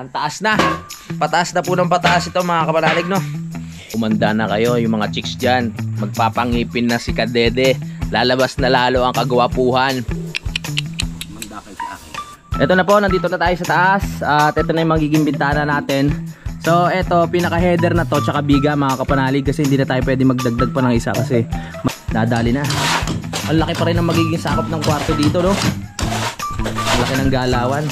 Ang taas na. Pataas na po ng pataas ito mga kapanalig, no? Umanda na kayo yung mga chicks dyan. Magpapangipin na si Kadede. Lalabas na lalo ang kagwapuhan. Ito na po, nandito na tayo sa taas. At ito na yung magiging bintana natin. So ito, pinaka header na to tsaka biga mga kapanalig. Kasi hindi na tayo pwede magdagdag pa ng isa kasi dadali na. Ang laki pa rin ang magiging sakop ng kwarto dito, no? Ang laki ng galawan.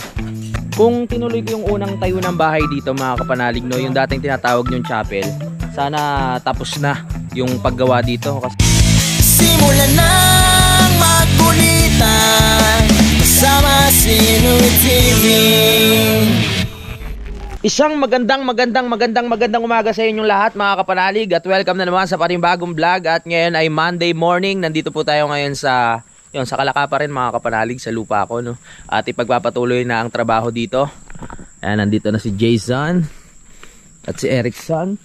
Kung tinuloy ko yung unang tayo ng bahay dito mga kapanalig, no, yung dating tinatawag yung chapel, sana tapos na yung paggawa dito. Simulan ng magkulitan kasama si Nuit TV. Isang magandang umaga sa inyong lahat mga kapanalig at welcome na naman sa panibagong vlog. At ngayon ay Monday morning. Nandito po tayo ngayon sa Kalaka pa rin mga kapanalig, sa lupa ko, no? At ipagpapatuloy na ang trabaho dito. Ayan, nandito na si Jason at si Erickson.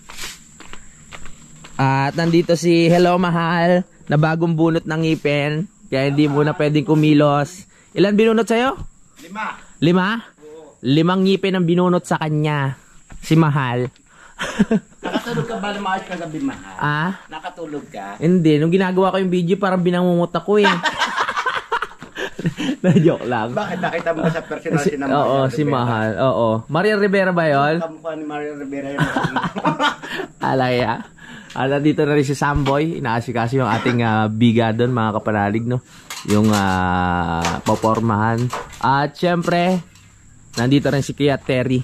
At nandito si Hello Mahal na bagong bunot ng ngipin. Kaya hindi muna pwedeng kumilos. Ilan binunot sa'yo? 5. 5? 5 ngipin ang binunot sa kanya. Si Mahal. Nakatulog ka ba na maayos kagabi, Mahal? Ah? Nakatulog ka? Hindi. Nung ginagawa ko yung video parang binangungot ako eh. Na-joke lang. Bakit? Nakita mo sa personal si Maria Oo, Rivera? si Mahal. Oo. Maria Rivera ba yun? Kamukha ni Maria Rivera yun. Alaya. Dito na rin si Samboy. Inaasikaso yung ating biga doon mga kapanalig, no? Yung popormahan. At syempre, nandito rin si Kuya Terry.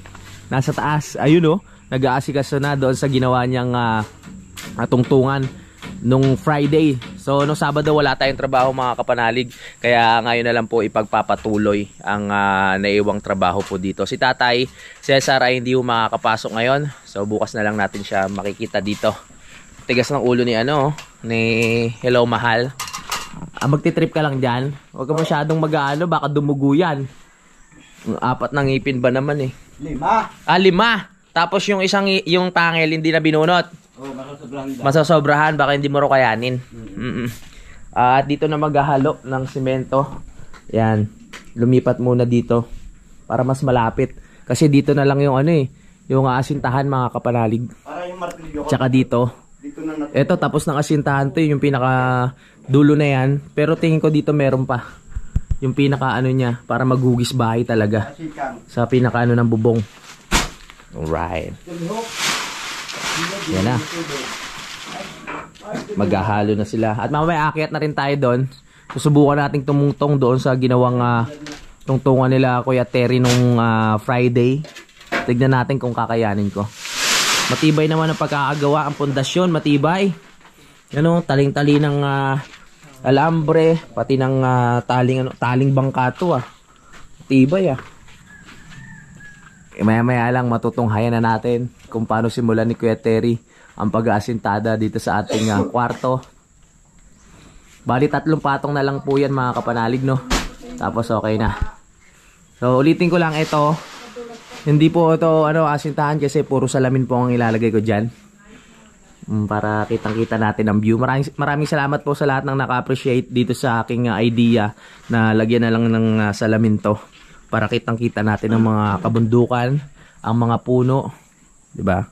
Nasa taas. Ayun, no? Nag-aasikaso na doon sa ginawa niyang tungtungan nung Friday. So nung Sabado wala tayong trabaho mga kapanalig. Kaya ngayon na lang po ipagpapatuloy ang naiwang trabaho po dito. Si Tatay Cesar ay hindi makakapasok ngayon. So bukas na lang natin siya makikita dito. Tigas ng ulo ni ni Hello Mahal. Magtitrip ka lang dyan. Huwag ka masyadong mag-aano, baka dumugo yan. 4 na ngipin ba naman eh. 5. 5. Tapos yung tangel hindi na binunot. Oh, Masasobrahan, baka hindi mo ro kayanin. At dito na maghahalo ng simento. Yan. Lumipat muna dito para mas malapit. Kasi dito na lang yung yung asintahan mga kapanalig. Para yung martilyo ko. Tsaka dito. Dito na natin. Ito tapos ng asintahan to, yung pinaka dulo na yan. Pero tingin ko dito meron pa. Yung pinaka niya para maghugis bahay talaga. Sa pinaka ng bubong. Alright. Yan na. Maghahalo na sila. At mamaya akyat na rin tayo doon. Susubukan nating tumungtong doon sa ginawang tungtungan nila Kuya Terry nung Friday. Tignan natin kung kakayanin ko. Matibay naman ang pagkakagawa. Ang pundasyon matibay. Taling-tali ng alambre. Pati ng taling bangkato. Matibay Maya-maya lang matutunghayan na natin kung paano simulan ni Kuya Terry ang pag-aasintada dito sa ating kwarto. Bali 3 patong na lang po yan mga kapanalig, no? Tapos okay na. So ulitin ko lang ito. Hindi po ito asintahan kasi puro salamin po ang ilalagay ko dyan. Para kitang-kita natin ang view. Maraming salamat po sa lahat ng naka-appreciate dito sa aking idea na lagyan na lang ng salamin to. Para kitang-kita natin ang mga kabundukan, ang mga puno, 'di ba?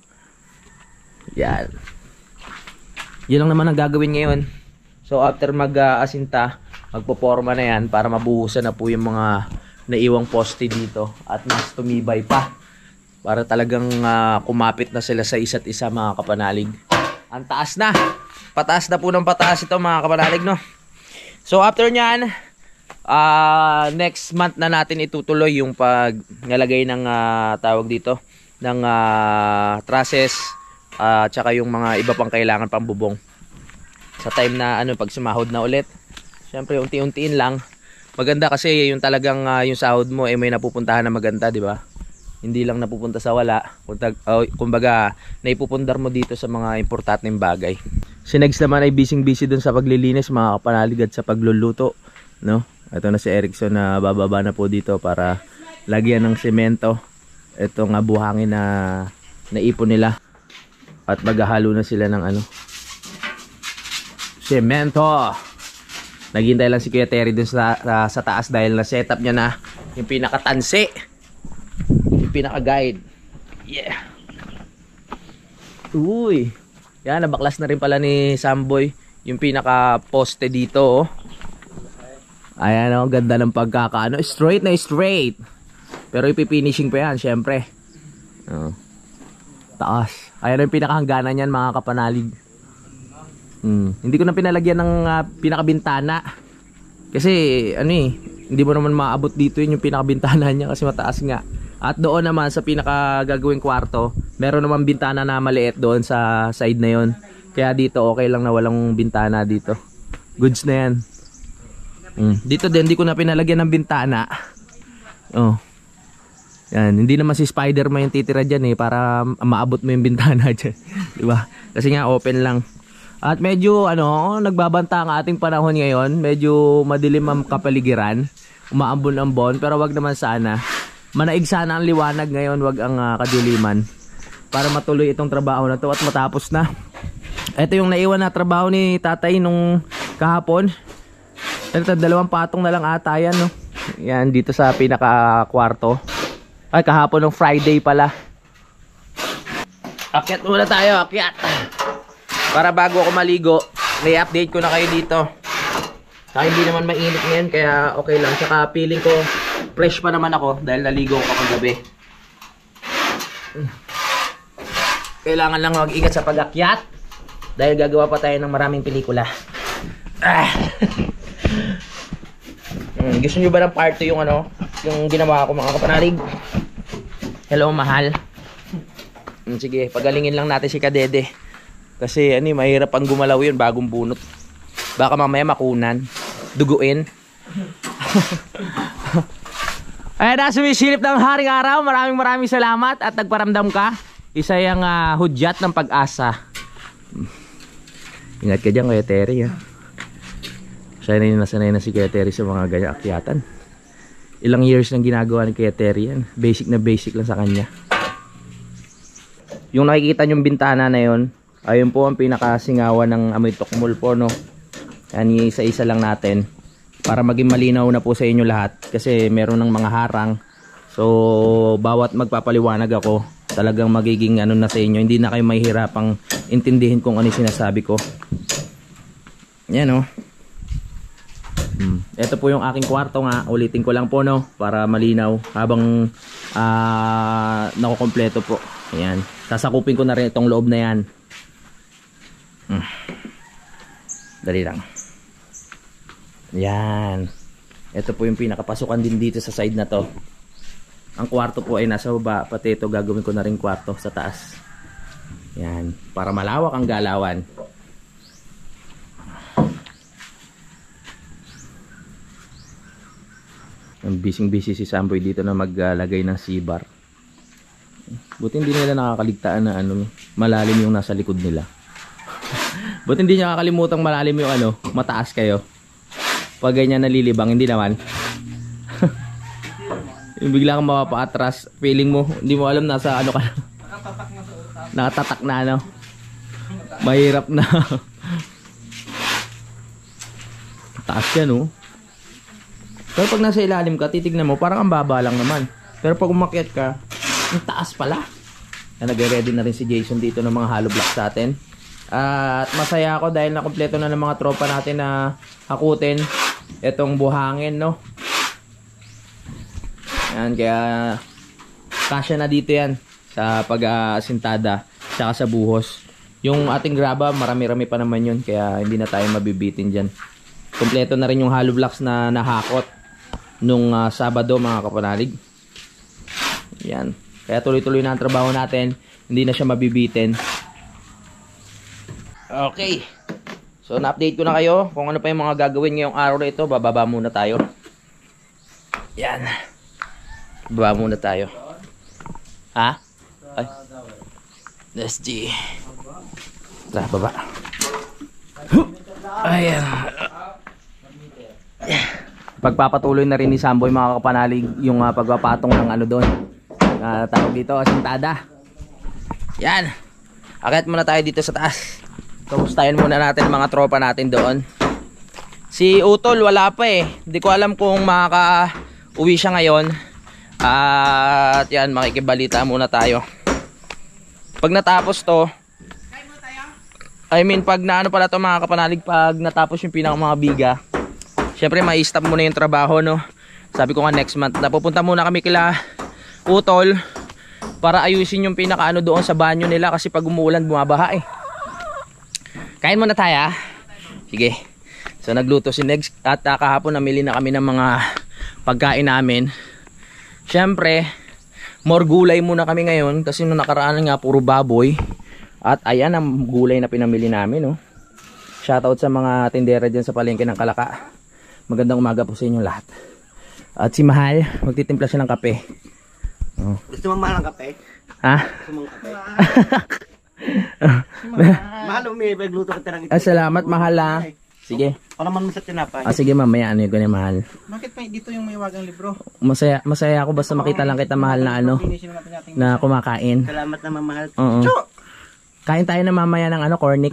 Yan. 'Yun lang naman ang gagawin ngayon. So after mag-asinta, magpoporma na 'yan para mabuhusan na po yung mga naiwang poste dito at mas tumibay pa. Para talagang kumapit na sila sa isa't isa mga kapanalig. Ang taas na. Pataas na po ng pataas ito mga kapanalig, no? So after niyan, next month na natin itutuloy yung paglalagay ng tawag dito ng trusses tsaka yung mga iba pang kailangan pang bubong sa time na pag sumahod na ulit. Syempre unti-untiin lang. Maganda kasi yung talagang yung sahod mo may napupuntahan na maganda, di ba? Hindi lang napupunta sa wala. Kumbaga naipupundar mo dito sa mga importanteng bagay. Si Negs naman ay busy dun sa paglilinis mga kapanalig at sa pagluluto, no? Ito na si Erickson na bababa na po dito para lagyan ng semento. Itong buhangin na naipon nila. At maghahalo na sila ng semento. Naghintay lang si Kuya Terry dun sa taas dahil na setup niya na yung pinakatansi. Yung pinaka-guide. Yeah. Uy. Yan, nabaklas na rin pala ni Samboy yung pinaka-poste dito, oh. Ayan, oh, ganda ng pagkakaano. Straight na straight. Pero ipifinishing pa yan, syempre. Oh. Taas. Ayan yung pinakahangganan yan, mga kapanalig. Hindi ko na pinalagyan ng pinakabintana. Kasi, ano eh, hindi mo naman maabot dito yun yung pinakabintana niya kasi mataas nga. At doon naman sa pinakagagawing kwarto, meron naman bintana na maliit doon sa side na yon. Kaya dito okay lang na walang bintana dito. Goods na yan. Dito din, hindi ko na pinalagyan ng bintana. Oh. Yan, hindi naman si Spider-Man yung titira dyan eh, para maabot mo yung bintana dyan. Diba? Kasi nga open lang. At medyo nagbabanta ang ating panahon ngayon. Medyo madilim ang kapaligiran. Umaambon-ambon, pero wag naman sana. Manaig sana ang liwanag ngayon, wag ang kadiliman. Para matuloy itong trabaho na to at matapos na. Ito yung naiwan na trabaho ni tatay nung kahapon. Ito, 2 patong na lang ata yan, no? Yan, dito sa pinaka-kwarto. Ay, kahapon ng Friday pala. Akyat muna tayo, akyat. Para bago ako maligo, i-update ko na kayo dito. Saka hindi naman mainit ngayon, kaya okay lang. Saka feeling ko, fresh pa naman ako dahil naligo ko kagabi. Kailangan lang mag-ingat sa pag-akyat dahil gagawa pa tayo ng maraming pelikula. Gusto nyo ba ng part 2 yung ginawa ko, mga kapanalig? Hello, mahal. Sige, pagalingin lang natin si Kadede. Kasi mahirap ang gumalaw yun, bagong bunot. Baka mamaya makunan, duguin. Ayan na, sumisilip ng haring araw. Maraming salamat at nagparamdam ka. Isa yung hudyat ng pag-asa. Ingat ka dyan, Kuya Terry, ha? Sanay na si Kuya Terry sa mga ganyan akyatan. Ilang years nang ginagawa ni Kuya Terry yan. Basic na basic lang sa kanya. Yung nakikita nyong bintana na yon, ayun po ang pinakasingawan ng amoy tukmol po, no? Yan, isa-isa lang natin para maging malinaw na po sa inyo lahat kasi meron ng mga harang. So bawat magpapaliwanag ako, talagang magiging na sa inyo, hindi na kayo mahihirapang intindihin kung ano yung sinasabi ko. Yan, no? Ito po yung aking kwarto nga. Ulitin ko lang po, no, para malinaw habang nakukompleto po. Ayan, sasakupin ko na rin itong loob na yan. Dali lang. Yan. Ito po yung pinakapasukan din dito sa side na to. Ang kwarto po ay nasa baba, pati ito gagawin ko na rin kwarto sa taas. Yan, para malawak ang galawan. Busy si Samboy dito na maglagay ng C-bar. Buti hindi nila nakakaligtaan na malalim yung nasa likod nila. Buti hindi niya kakalimutan malalim yung mataas kayo. Pag ganyan nalilibang, hindi naman. Yung bigla kang mapapaatras, feeling mo, hindi mo alam nasa ka na. Nakatatak na Mahirap na. Taas yan, oh. Pero pag nasa ilalim ka, titignan mo, parang ang baba lang naman. Pero pag umakyat ka, ang taas pala. Nag-ready na rin si Jason dito ng mga hollow blocks sa atin. At masaya ako dahil nakumpleto na ng mga tropa natin na hakutin itong buhangin, no? Yan, kaya kasya na dito yan sa pag-asintada tsaka sa buhos. Yung ating graba, marami-rami pa naman yun, kaya hindi na tayo mabibitin dyan. Kompleto na rin yung hollow blocks na nahakot nung Sabado, mga kapanalig. Yan. Kaya tuloy-tuloy na ang trabaho natin. Hindi na siya mabibitin. Okay. So, na-update ko na kayo kung ano pa yung mga gagawin ngayong araw na ito. Bababa muna tayo. Yan. Bababa muna tayo. Ha? Ay. Let's see. Tara, baba. Ayan. Pagpapatuloy na rin ni Samboy, mga kapanalig, yung pagpapatong ng doon. Tawag dito, asintada. Yan. Akit muna tayo dito sa taas. Kamustahin muna natin mga tropa natin doon. Si Utol wala pa eh. Hindi ko alam kung makaka-uwi siya ngayon. At yan, makikibalita muna tayo. Pag natapos to, I mean pag naano pala to mga kapanalig, pag natapos yung pinaka mga biga, syempre mai-stop muna yung trabaho, no. Sabi ko nga next month napupunta muna kami kila Utol para ayusin yung pinaka ano doon sa banyo nila, kasi pag umuulan bumabaha eh. Kain muna tayo. Sige. So nagluto si Negs at kahapon namili na kami ng mga pagkain namin. Syempre more gulay muna kami ngayon kasi nung nakaraan nga puro baboy. At ayan ang gulay na pinamili namin, oh. Shoutout sa mga tindera dyan sa palengke ng Kalaka. Magandang umaga po sa inyo lahat. At si Mahal magtitimpla siya ng kape. Oh. Gusto mo mahal ang kape? Ha? Gusto mo ang kape? Mahal, may pagluto ka tirang ito. Salamat Mahal ha. Sige. O naman mo sa tinapay. Sige mamaya, ano yung ganyan Mahal. Bakit pa dito yung may wagang libro? Masaya ako basta makita lang kita Mahal na ano, na kumakain. Salamat naman Mahal. Oo. Kain tayo na mamaya ng ano, cornic.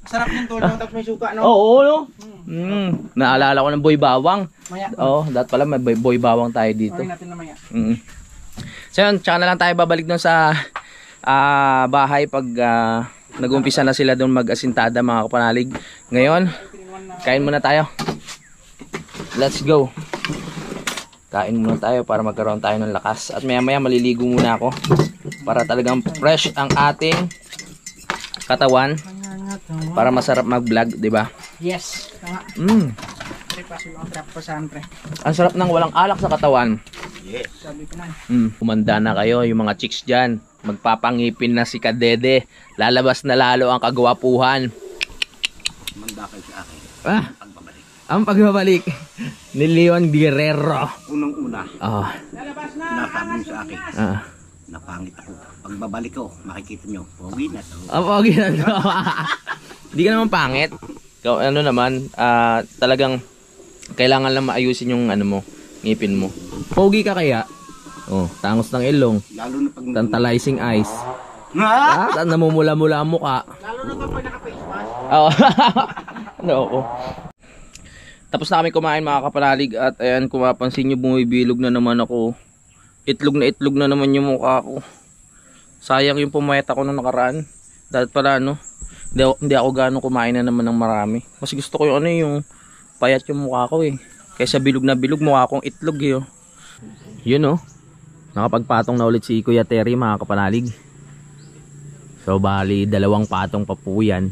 Sarap yung tulong tapos may suka, no? Oo, no? Naalala ko ng boy bawang. Maya. Oo, dapat pala may boy bawang tayo dito. Orin natin na maya. So yun, tsaka na lang tayo babalik doon sa bahay pag nag-umpisa na sila doon mag-asintada mga kapanalig. Ngayon, kain muna tayo. Let's go. Kain muna tayo para magkaroon tayo ng lakas. At maya maya maliligo muna ako para talagang fresh ang ating katawan. Para masarap mag-vlog, di ba? Yes. Tama. Ang sarap ng walang alak sa katawan. Yes. Sabi ko na. Kumanda na kayo, yung mga chicks dyan. Magpapangipin na si Kadede. Lalabas na lalo ang kagwapuhan. Manda kayo sa akin. Pagbabalik. Ang pagbabalik ni Leon Guerrero. Unang-una. Lalabas na. Nasabi niyo sa akin. Napangit ako. Pagbabalik ko, makikita nyo. Pogi na to. Pogi na to. Hindi ka naman pangit. Ikaw, ano naman, talagang kailangan lang maayusin yung ano mo, ngipin mo. Pogi ka kaya? Oh, tangos ng ilong. Lalo na pag... Tantalizing eyes. Namumula-mula ang mukha. Lalo na kapag naka-face mask. Oo. No. Tapos na kami kumain mga kapanalig at ayan, kung mapansin nyo, bumibilog na naman ako. Itlog na naman yung mukha ko. Sayang yung pumayat ako nung nakaraan. Dahil pala no, hindi ako gano'ng kumain na naman ng marami. Mas gusto ko yung ano, yung payat yung mukha ko eh. Kaysa bilog na bilog, mukha akong itlog eh. Yun oh. Nakapagpatong na ulit si Kuya Terry mga kapanalig. So bali 2 patong pa po yan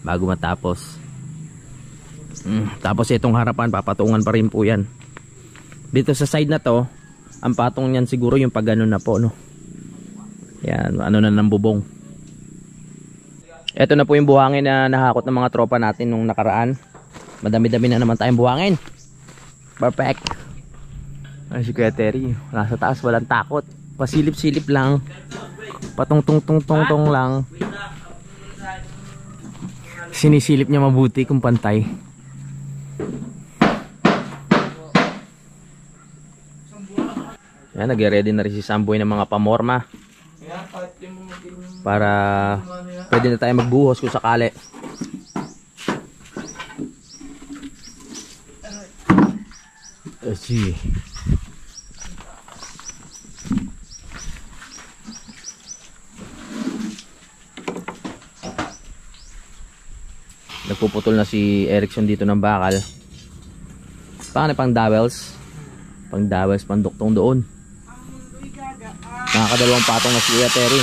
bago matapos. Tapos itong harapan papatungan pa rin po yan. Dito sa side na to, ang patong niyan siguro yung pag ganun na po, no. Yan, ano na ng bubong. Ito na po yung buhangin na nahakot ng mga tropa natin nung nakaraan. Madami-dami na naman tayong buhangin. Perfect. Ay, si Kuya Terry, nasa taas, walang takot. Pasilip-silip lang. Patong-tong-tong-tong lang. Sinisilip niya mabuti kung pantay. Yan, nag-ready na rin si Samboy ng mga pamorma. Para pwede na tayo magbuhos kung sakali. Let's see. Nagpuputol na si Erickson dito ng bakal. Pang dowels. Pang dowels, pang duktong doon. Nakakadalawang patong na si Kuya Terry.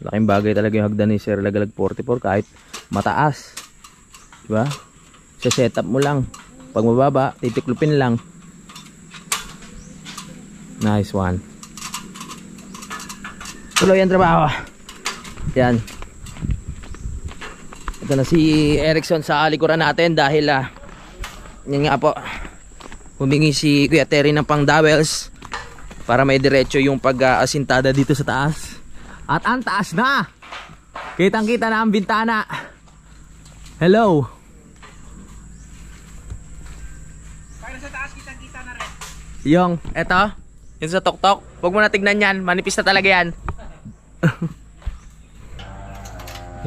Laking bagay talaga yung hagdan ni Sir Lagalag 44 kahit mataas. Diba? Sa setup mo lang. Pag mababa, titiklupin lang. Nice one. Tuloy ang trabaho. Yan. Ito na si Erickson sa likuran natin dahil yun nga po, humingi si Kuya Terry ng pang dowels para may diretso yung pag-asintada dito sa taas. At ang taas na! Kitang kita na ang bintana. Hello. Para sa taas kitang-kita na rin. Yung, eto, yung sa tuktok. Huwag mo na tignan yan, manipis na talaga yan.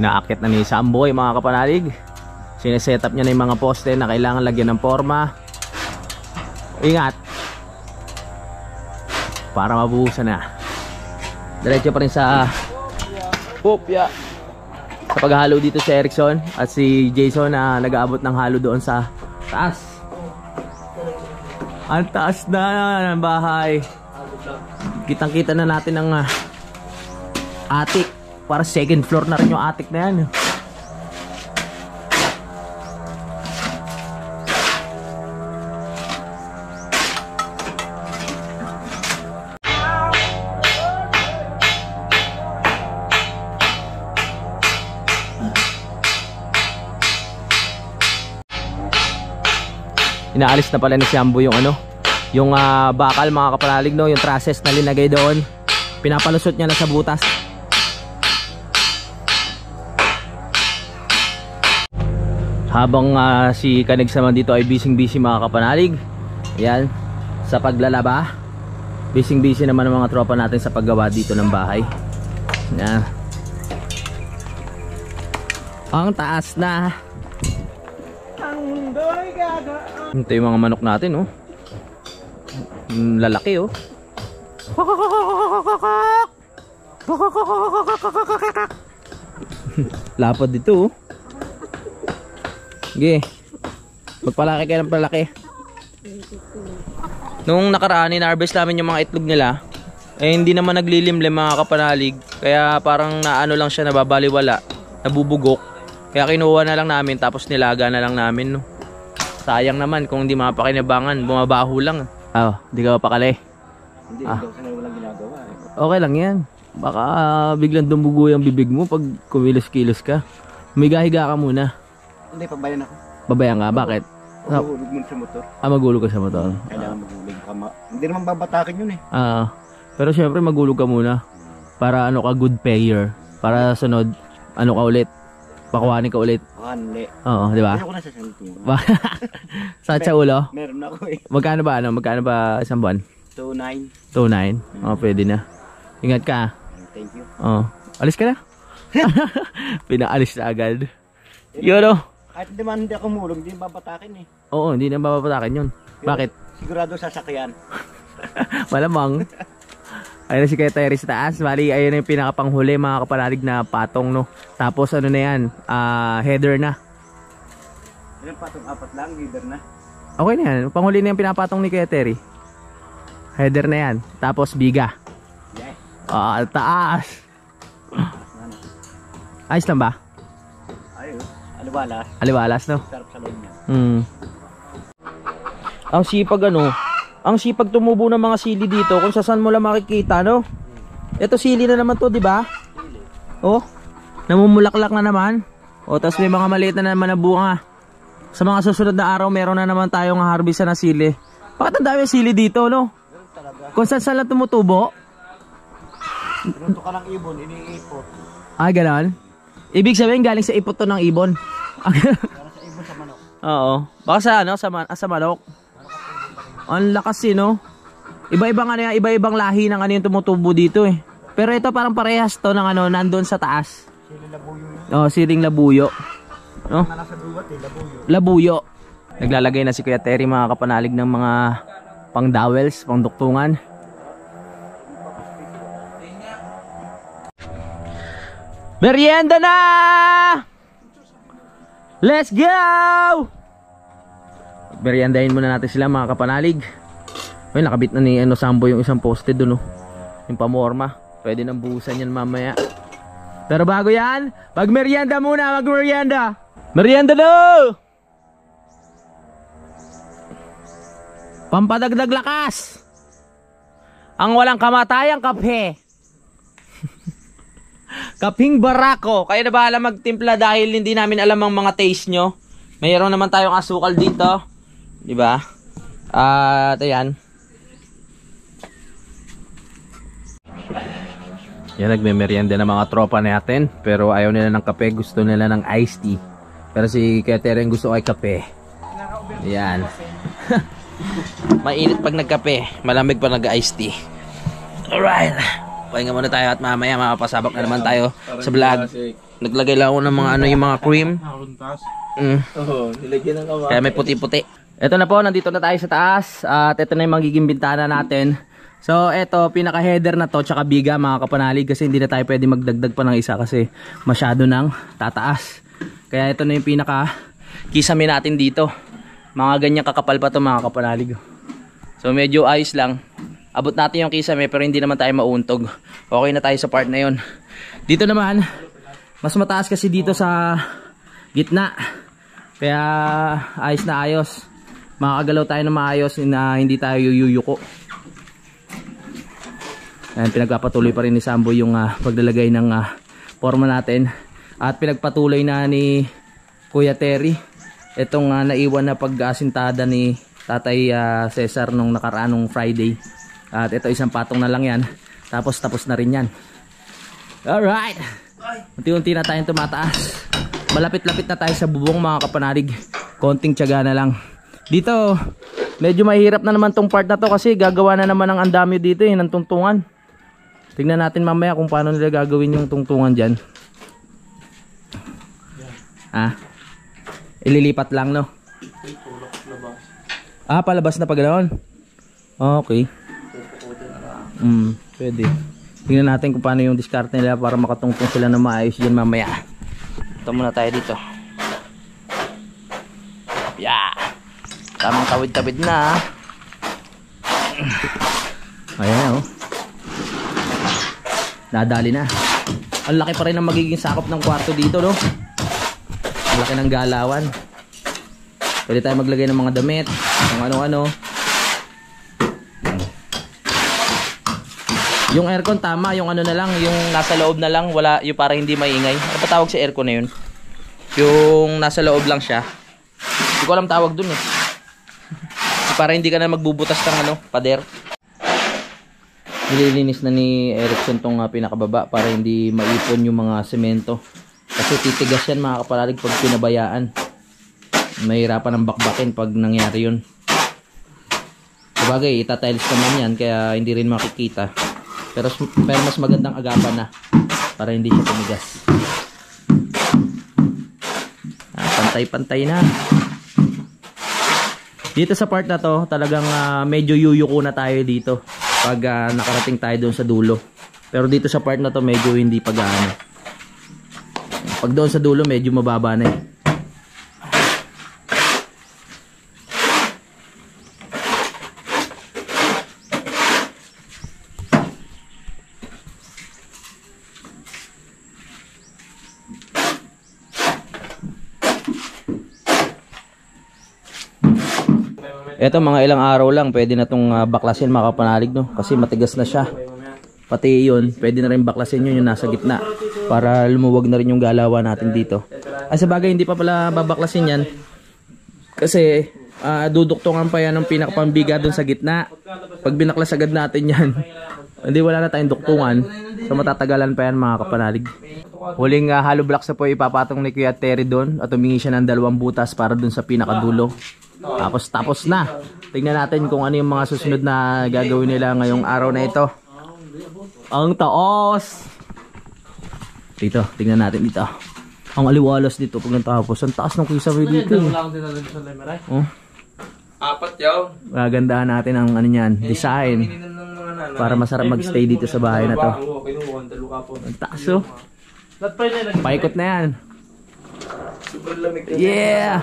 Inaakit na ni Samboy mga kapanalig. Sineset up niya na yung mga poste na kailangan lagyan ng forma. Ingat. Para mabuhusan na. Diretso pa rin sa Popya. Sa paghalo dito si Erickson at si Jason na nag-aabot ng halo doon sa taas. Ang taas na ng bahay. Kitang-kita na natin ang attic. Para second floor na rin yung attic na yan. Inaalis na pala ni Shambo yung yung bakal mga kapanalig, no, yung trusses na linagay doon. Pinapalusot niya na sa butas. Habang si Kanig Saman dito ay busy mga kapanalig. Ayan, sa paglalaba. Busy naman ang mga tropa natin sa paggawa dito ng bahay. Ayan. Ang taas na. Ito yung mga manok natin, oh. Lalaki, oh. Lapad dito, oh. Sige. Magpalaki kayo ng palaki. Nung nakaraan, in-harvest namin yung mga itlog nila. Eh, hindi naman naglilimlim mga kapanalig. Kaya parang naano lang siya, nababaliwala. Nabubugok. Kaya kinuha na lang namin, tapos nilaga na lang namin, no. Sayang naman kung hindi mapakinabangan, bumabaho lang. Di ka mapakali. Hindi daw sana walang ginagawa. Okay lang yan. Baka biglang dumugo yung bibig mo pag kumilos-kilos ka. Humiga-higa ka muna. Hindi, pabayan ako. Babayan ka? Bakit? Mahulog mo sa motor. Magulog ka sa motor. Kailangan magulog ka. Hindi naman babatakin yun eh. Pero syempre magulog ka muna. Para good payer. Para sunod, ka ulit. Pakuhanin ka ulit. Hindi. Oo, di ba? Ayoko na sa sanito. Sa ulo? Meron ako eh. Magkano ba isang buwan? 2.9. 2.9? Pwede na. Ingat ka. Thank you. Alis ka na. Pinaalis na agad. Yun, Kahit hindi ako mulog, hindi babatakin eh. Oo, hindi na babatakin yun. Bakit? Sigurado sasakyan. Malamang. Ayun na si Kuya Terry sa taas. Bali, ayun na yung pinakapanghuli mga kapanalig na patong, no. Tapos na yan, header na. Ilan patong? 4 lang, header na. Okay na yan. Panghuli na yung pinapatong ni Kuya Terry. Header na yan. Tapos biga. Yeah. Taas. Ayos lang ba? Ayos. Aliwalas. Aliwalas, no? Sarap sa loob niya. Ang sipag tumubo ng mga sili dito kung saan mo lang makikita, no? Ito sili na naman to, di ba? Oh, namumulaklak na naman. Tapos may mga maliit na naman na bunga. Sa mga susunod na araw, meron na naman tayong harvest na sili. Bakit ang dami sili dito, no? Kung saan lang tumutubo. Pinunto ka ng ibon, iniipot. Ganon? Ibig sabihin galing sa ipot to ng ibon. Para sa ibon sa manok. Oo. Baka sa manok. Ang lakas no? Iba-ibang lahi ng yung tumutubo dito eh. Pero ito parang parehas to ng nandun sa taas. Siling labuyo. Siling labuyo. No? Nasa duwat labuyo. Labuyo. Naglalagay na si Kuya Terry mga kapanalig ng mga pang dowels, pang duktungan. Merienda na! Let's go! Meriendahin muna natin sila mga kapanalig. Ay, nakabit na ni Sambo yung isang poste doon, yung pamorma. Pwede nang buhusan yan mamaya. Pero bago yan, merienda muna, merienda. Merienda do! Pampadagdag lakas. Ang walang kamatayang kape. Kaping barako. Kayo na bahala magtimpla dahil hindi namin alam ang mga taste nyo. Mayroon naman tayong asukal dito. Diba? At ayan. Yan, nagme-merienda ng mga tropa natin. Pero ayaw nila ng kape. Gusto nila ng iced tea. Pero si Kuya Terry gusto ay kape. Ayan. Mainit pag nagkape. Malamig pag nag-iced tea. Alright. Pahinga muna tayo at mamaya mapapasabak na naman tayo sa vlog. Naglagay lang ako ng mga ano yung mga cream. Oo, nilagyan ng kawa. Kaya may puti-puti. Ito na po, nandito na tayo sa taas. At ito na yung magiging bintana natin. So ito, pinaka-header na to, tsaka biga mga kapanalig. Kasi hindi na tayo pwede magdagdag pa ng isa kasi masyado nang tataas. Kaya ito na yung pinaka-kisame natin dito. Mga ganyan kakapal pa to mga kapanalig. So medyo ayos lang. Abot natin yung kisame pero hindi naman tayo mauuntog. Okay na tayo sa part na yon. Dito naman, mas mataas kasi dito sa gitna. Kaya ayos na ayos. Makakagalaw tayo na maayos na hindi tayo yuyuko. Ayan, pinagpapatuloy pa rin ni Sambo yung paglalagay ng forma natin. At pinagpatuloy na ni Kuya Terry itong naiwan na pag-asintada ni Tatay Cesar nung nakaraanong Friday. At ito isang patong na lang yan. Tapos na rin yan. Alright! Unti-unti na tayong tumataas. Malapit-lapit na tayo sa bubong mga kapanalig. Konting tiyaga na lang. Dito, medyo mahirap na naman tong part na to kasi gagawa na naman ng andamyo dito ng tungtungan. Tingnan natin mamaya kung paano nila gagawin yung tungtungan dyan. Ililipat lang, no? Palabas na pa ganoon. Okay. Pwede. Tingnan natin kung paano yung discard nila para makatungtong sila na maayos dyan mamaya. Ito muna tayo dito. Yeah. Tamang tawid-tawid na. Ayan, oh. Nadali na. Ang laki pa rin ang magiging sakop ng kwarto dito, no? Ang laki ng galawan. Pwede tayo maglagay ng mga damit, ng ano-ano. Yung aircon tama, yung ano na lang, yung nasa loob na lang, wala, yung para hindi maingay. Ano ba tawag sa aircon na yun? Yung nasa loob lang siya. Hindi ko alam tawag dun eh. Para hindi ka na magbubutas ng ano, pader. Nililinis na ni Erickson tong pinakababa para hindi maipon yung mga semento. Kasi titigas yan mga kapalalig pag pinabayaan. Mahirapan ang bakbakin pag nangyari yun. Sabagay, itatiles naman yan kaya hindi rin makikita. Pero mas magandang agapan na para hindi siya tumigas. Pantay-pantay na. Dito sa part na to, talagang medyo yuyuko na tayo dito pag nakarating tayo doon sa dulo. Pero dito sa part na to, medyo hindi pag-ano. Pag doon sa dulo, medyo mababa na eh. Ito mga ilang araw lang pwede na tong baklasin mga kapanalig, no? Kasi matigas na siya. Pati yun, pwede na rin baklasin yun yung nasa gitna para lumuwag na rin yung galawan natin dito. Ay sabagay hindi pa pala babaklasin yan kasi duduktungan pa yan ng pinakapambiga dun sa gitna. Pag binaklas agad natin yan, hindi wala na tayong duktungan. So matatagalan pa yan mga kapanalig. Huling hollow blocks na po ipapatong ni Kuya Terry doon at humingi siya ng 2 butas para dun sa pinakadulo. Tapos na. Tingnan natin kung ano yung mga susunod na gagawin nila ngayong araw na ito. Ang taos! Dito, tingnan natin dito. Ang aliwalas dito pag natapos. Ang taas ng kisame dito. Oh. Apat yaw. Gagandahan natin ang ano niyan, design. Para masarap magstay dito sa bahay na to. Ang taas oh. Paikot na yan. Yeah!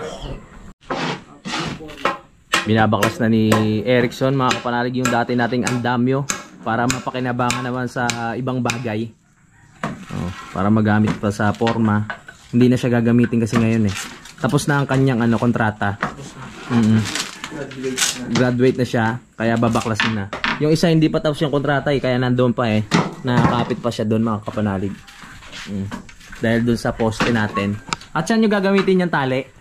Binabaklas na ni Erickson mga kapanalig yung dati nating andamyo para mapakinabangan naman sa ibang bagay. Para magamit pa sa forma. Hindi na siya gagamitin kasi ngayon eh. Tapos na ang kanyang kontrata. Graduate na siya kaya babaklasin na. Yung isa hindi pa tapos yung kontrata eh, kaya nandoon pa eh. Nakakapit pa siya doon mga kapanalig. Dahil doon sa poste natin. At saan yung gagamitin yung tali?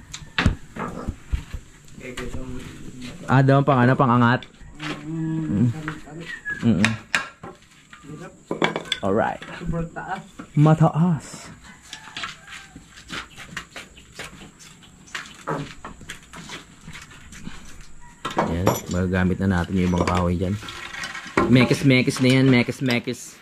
Daw pang angat. Alright. Mataas. Ayan, magagamit na natin yung ibang kahoy dyan. Mekis na yan, mekis.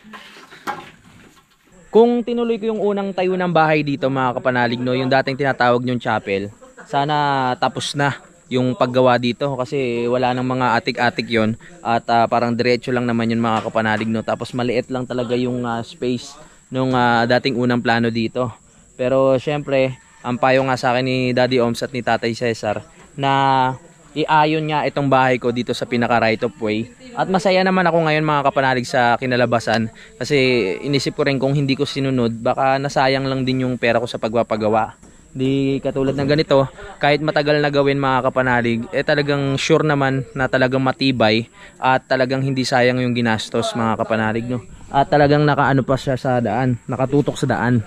Kung tinuloy ko yung unang tayo ng bahay dito mga kapanalig, no, yung dating tinatawag yung chapel, sana tapos na yung paggawa dito kasi wala nang mga atik-atik yon at parang diretso lang naman yun mga kapanalig, no. Tapos maliit lang talaga yung space nung dating unang plano dito. Pero syempre, ang payo nga sa akin ni Daddy Oms at ni Tatay Cesar na iayon nga itong bahay ko dito sa pinaka right of way. At masaya naman ako ngayon mga kapanalig sa kinalabasan kasi inisip ko rin kung hindi ko sinunod baka nasayang lang din yung pera ko sa pagpapagawa. Di katulad ng ganito, kahit matagal na gawin mga kapanalig, talagang sure naman na talagang matibay at talagang hindi sayang yung ginastos mga kapanalig, no. At talagang nakaano pa siya sa daan, nakatutok sa daan.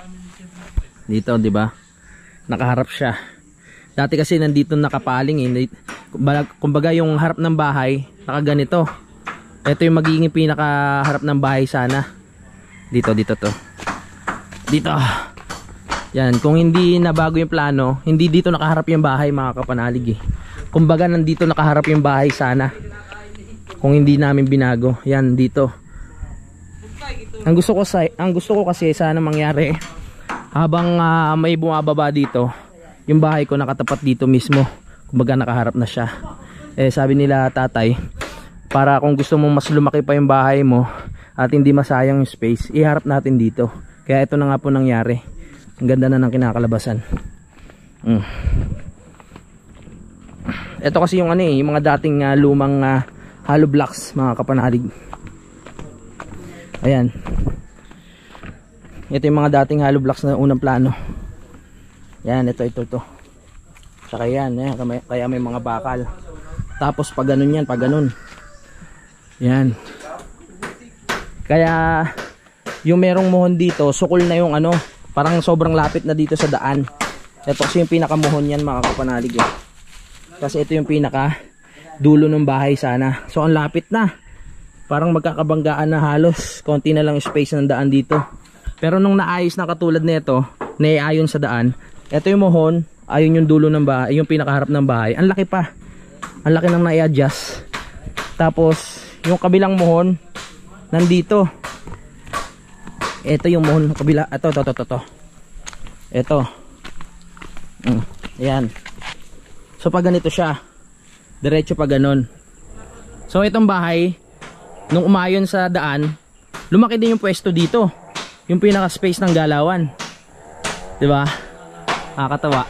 Dito, 'di ba? Nakaharap siya. Dati kasi nandito nakapaling eh. Kumbaga yung harap ng bahay nakaganito. Ito yung magiging pinakaharap ng bahay sana. Dito to. Dito. Yan, kung hindi nabago yung plano, hindi dito nakaharap yung bahay mga kapanalig eh. Kumbaga nandito nakaharap yung bahay sana. Kung hindi namin binago, yan dito. Ang gusto ko kasi sana mangyari habang may bumababa dito, yung bahay ko nakatapat dito mismo. Kumbaga nakaharap na siya. Sabi nila tatay, para kung gusto mong mas lumaki pa yung bahay mo at hindi masayang yung space, iharap natin dito. Kaya ito na nga po nangyari. Ang ganda na ng kinakalabasan. Ito kasi yung yung mga dating lumang hollow blocks mga kapanalig. Ayan. Ito yung mga dating hollow blocks na unang plano. Yan, ito. Tsaka yan, kaya may mga bakal. Tapos pag ganun yan, pag ganun. Yan. Kaya yung merong muhon dito, sukol na yung parang sobrang lapit na dito sa daan. Ito kasi yung pinakamuhon yan mga kapanalig eh. Kasi ito yung pinaka dulo ng bahay sana. So ang lapit na. Parang magkakabanggaan na halos. Konti na lang space ng daan dito. Pero nung naayos na katulad nito, naiayon sa daan, ito yung muhon, ayun yung dulo ng bahay, yung pinakaharap ng bahay. Ang laki pa. Ang laki nang nai-adjust. Tapos yung kabilang muhon nandito. Ito yung muhon ng kabila. Ito. Ayan. So pag ganito siya, diretso pa ganon. So itong bahay, nung umayon sa daan, lumaki din yung pwesto dito. Yung pinaka space ng galawan. 'Di ba? Nakakatawa.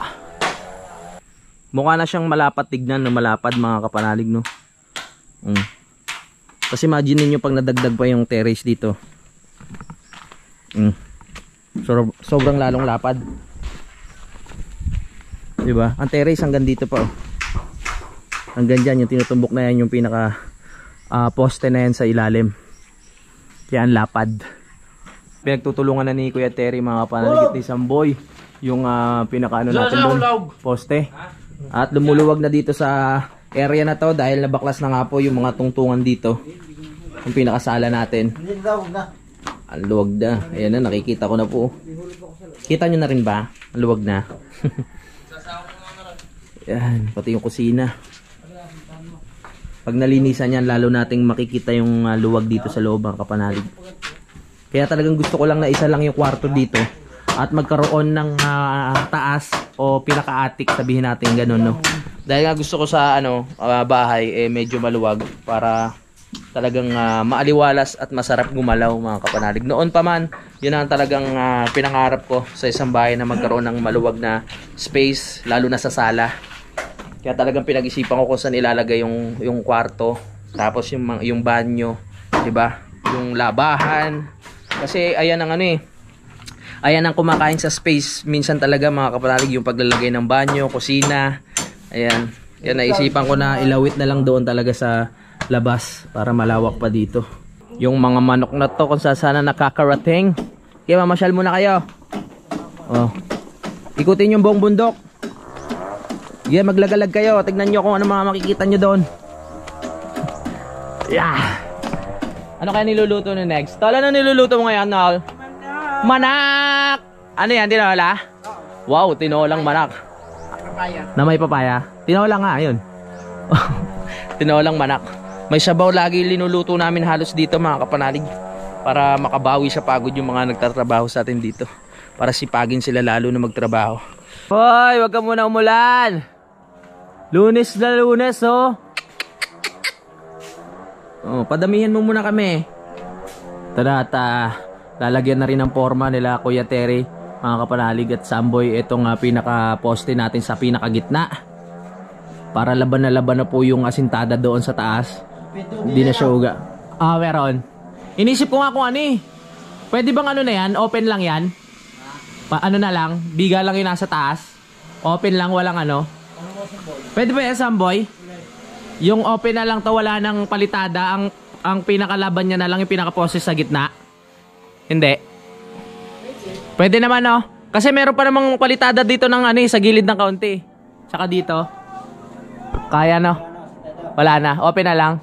Mukha na siyang malapad tignan, no, malapad mga kapanalig, no. Kasi imagine niyo pag nadagdag pa yung terrace dito. Sobrang lalong lapad. 'Di ba? Ang terrace hanggang dito pa, oh. Hanggang diyan yung tinutumbok na yan yung pinaka poste na yan sa ilalim. Kaya ang lapad. Pinagtutulungan na ni Kuya Terry mga kapanalig ni Samboy yung pinaka natin doon, poste. At lumuluwag na dito sa area na to dahil nabaklas na nga po yung mga tungtungan dito. Yung pinakasala natin. Ang luwag na. Ayan na, nakikita ko na po. Kita nyo na rin ba? Ang luwag na. Yan, pati yung kusina. Pag nalinisan yan, lalo nating makikita yung luwag dito sa loob ng kapanalig. Kaya talagang gusto ko lang na isa lang yung kwarto dito. At magkaroon ng taas o pinaka-attic, sabihin natin ganun, no? Dahil nga gusto ko sa bahay medyo maluwag para talagang maaliwalas at masarap gumalaw mga kapanalig. Noon pa man, yun ang talagang pinangarap ko sa isang bahay na magkaroon ng maluwag na space, lalo na sa sala. Kaya talagang pinag-isipan ko kung saan ilalagay yung kwarto, tapos yung banyo, 'di ba? Yung labahan. Kasi ayan ang ayan ang kumakain sa space minsan talaga mga kapanalig, yung paglalagay ng banyo, kusina. Ayan. Kaya naisipan ko na ilawit na lang doon talaga sa labas para malawak pa dito. Yung mga manok na to kung sana nakakarating, kaya mamasyal muna kayo. Ikutin yung buong bundok. Maglagalag kayo, tignan nyo kung ano mga makikita nyo doon. Ano kaya niluluto nyo next? Tol, ano niluluto mo ngayon, Nol? Manak! Ano yan, tinola? Wow, tinolang manak. Na may papaya? Tinola nga, yun. Tinolang manak. May sabaw lagi linuluto namin halos dito mga kapanalig. para makabawi sa pagod yung mga nagtatrabaho sa atin dito. Para sipagin sila lalo na magtrabaho. Hoy, wag ka muna umulan. Lunes na Lunes, oh. Oh, padamihan mo muna kami. Tara, lalagyan na rin ng forma nila Kuya Terry, mga kapanalig at Samboy, itong pinaka-poste natin sa pinakagitna. Para laban na po yung asintada doon sa taas. Hindi na siya uga. Ah, meron. Inisip ko nga kung ano eh. Pwede bang ano na yan? Open lang yan? Ano na lang? Biga lang yung nasa taas? Open lang, walang ano? Pwede ba yan, Samboy? Yung open na lang to, wala nang palitada. Ang pinakalaban niya na lang yung pinaka-poste sa gitna. Hindi. Pwede naman, no? Kasi meron pa namang palitada dito ng ano, sa gilid ng kaunti. Tsaka dito. Kaya, no? Wala na. Open na lang.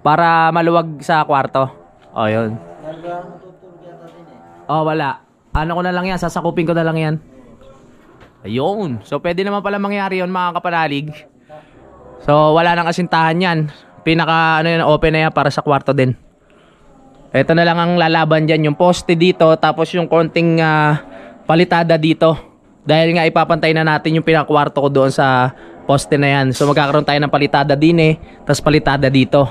Para maluwag sa kwarto. O, yun. Oh, wala. Ano ko na lang yan. Sasakupin ko na lang yan. Ayun. So, pwede naman pala mangyari yun, mga kapanalig. So, wala nang asintahan yan. Pinaka, ano yun, open na yan para sa kwarto din. Ito na lang ang lalaban dyan. Yung poste dito, tapos yung konting palitada dito. Dahil nga ipapantay na natin yung pinakwarto ko doon sa poste na yan. So, magkakaroon tayo ng palitada din eh. Tapos palitada dito.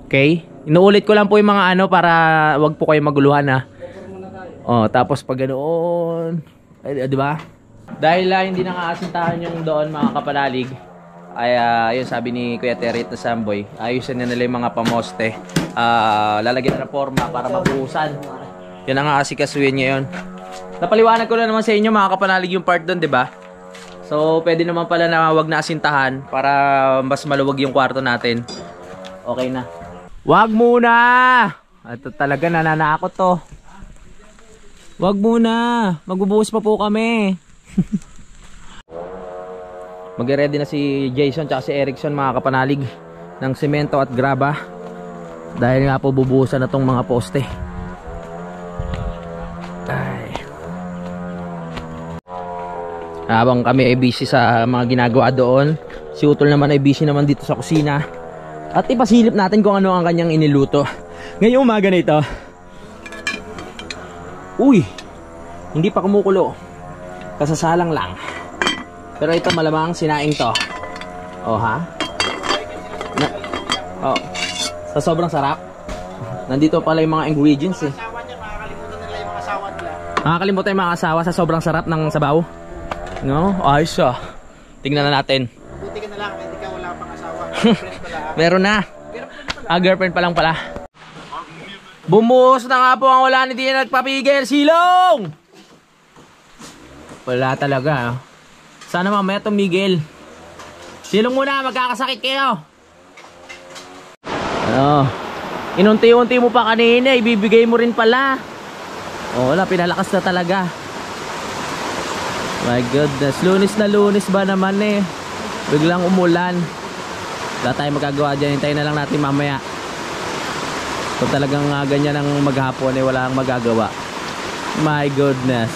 Okay? Inuulit ko lang po yung mga ano para wag po kayo maguluhan ha. Oh, tapos pag ganoon, di ba? Dahil hindi nakaasintahan yung doon mga kapanalig, ay ayun sabi ni Kuya Terry at Samboy, ayusin na nila yung mga pamoste. Lalagyan na ng forma para mabuhusan. Yan ang aasikasuhin ngayon. Napaliwanag ko na naman sa inyo mga kapanalig yung part doon, di ba? So, pwede naman pala na wag na asintahan para mas maluwag yung kwarto natin. Okay na. Wag muna! Ito talaga nananakot to. Wag muna. Magbubuhos pa po kami. Mag-ready na si Jason tsaka si Erickson mga kapanalig ng semento at graba. Dahil nga po bubuhusan na tong mga poste. Ay. Habang kami ay busy sa mga ginagawa doon, si Utol naman ay busy naman dito sa kusina. At ipasilip natin kung ano ang kanyang iniluto ngayong umaga na ito. Uy, hindi pa kumukulo. Kasasalang lang. Pero ito malamang sinaing to. Oh ha? Oh. Sa sobrang sarap. Nandito pala yung mga ingredients eh. Nakakalimutan yung mga asawa sa sobrang sarap ng sabaw. No? Ayos ah. Tingnan na natin. Buti ka na lang, hindi ka wala pang asawa. Meron na. Girlfriend pa lang pala. Bumuhos na nga po ang wala, hindi na nagpapigil. Silong! Wala talaga. Sana mamaya tumigil. Silong muna, magkakasakit kayo. Ano? Inunti-unti mo pa kanina, ibibigay mo rin pala. Oh, wala, pinalakas na talaga. My goodness, Lunes na Lunes ba naman eh. Biglang umulan. Wala tayong magagawa dyan, hintayin na lang natin mamaya. Kung talagang ganyan ang maghapon eh, wala kang magagawa. My goodness.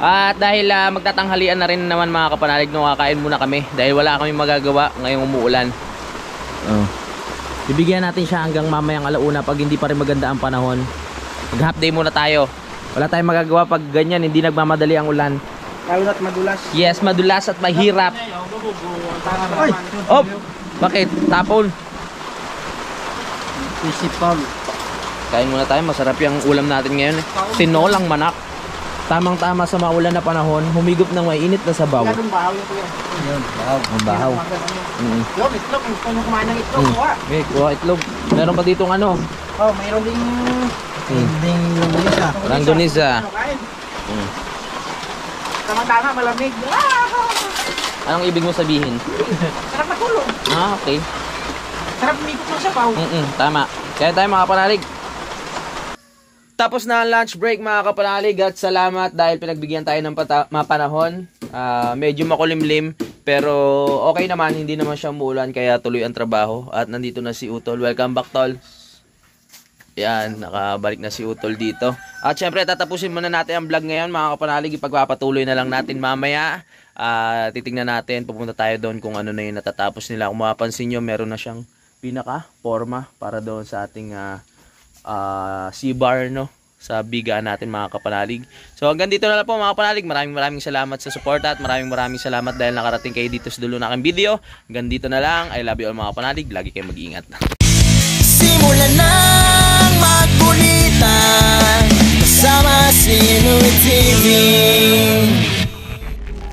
At dahil magtatanghalian na rin naman mga kapanalig, no, kakain muna kami dahil wala kami magagawa ngayong umuulan. Bibigyan natin siya hanggang mamayang alauna pag hindi pa rin maganda ang panahon. Mag half day muna tayo. Wala tayong magagawa pag ganyan, hindi nagmamadali ang ulan. Lalo na't madulas. Yes, madulas at mahirap. Ay! Oh, bakit? Tapon. Isipag. Kain muna tayo, masarap yung ulam natin ngayon. Tinolang manak. Tamang-tama sa maulan na panahon, humigop ng mainit na sabaw. Ganun bahaw yung kuya. Yun, bahaw. Ang bahaw. Itlog, itlog. Gusto nyo kumain ng itlog, kuha. Okay, kuha itlog. Meron pa ditong ano? Oh, mayroon ding... Ding langganisa. Langganisa. Ano kain? Tama-tama, malamig. Anong ibig mo sabihin? Sarap matulog. Ah, okay. Sarap umikot ng sabaw. Tama. Kaya tayo mga kapanalig. Tapos na ang lunch break mga kapanalig at salamat dahil pinagbigyan tayo ng mapanahon. Medyo makulimlim pero okay naman, hindi naman siya umuulan kaya tuloy ang trabaho. At nandito na si Utol. Welcome back, Tol. Yan, nakabalik na si Utol dito. At syempre tatapusin muna natin ang vlog ngayon mga kapanalig. Ipagpapatuloy na lang natin mamaya. Titingnan natin, pupunta tayo doon kung ano na yung natatapos nila. Kung mapapansin nyo, meron na siyang pinaka-forma para doon sa ating C-bar, no? Sa bigaan natin mga kapanalig. So hanggang dito na lang po mga kapanalig. Maraming salamat sa support at maraming salamat dahil nakarating kayo dito sa dulo ng aking video. Hanggang dito na lang. I love you all mga kapanalig. Lagi kayong mag-iingat. Simulan nang magkulitan kasama si Inuit TV.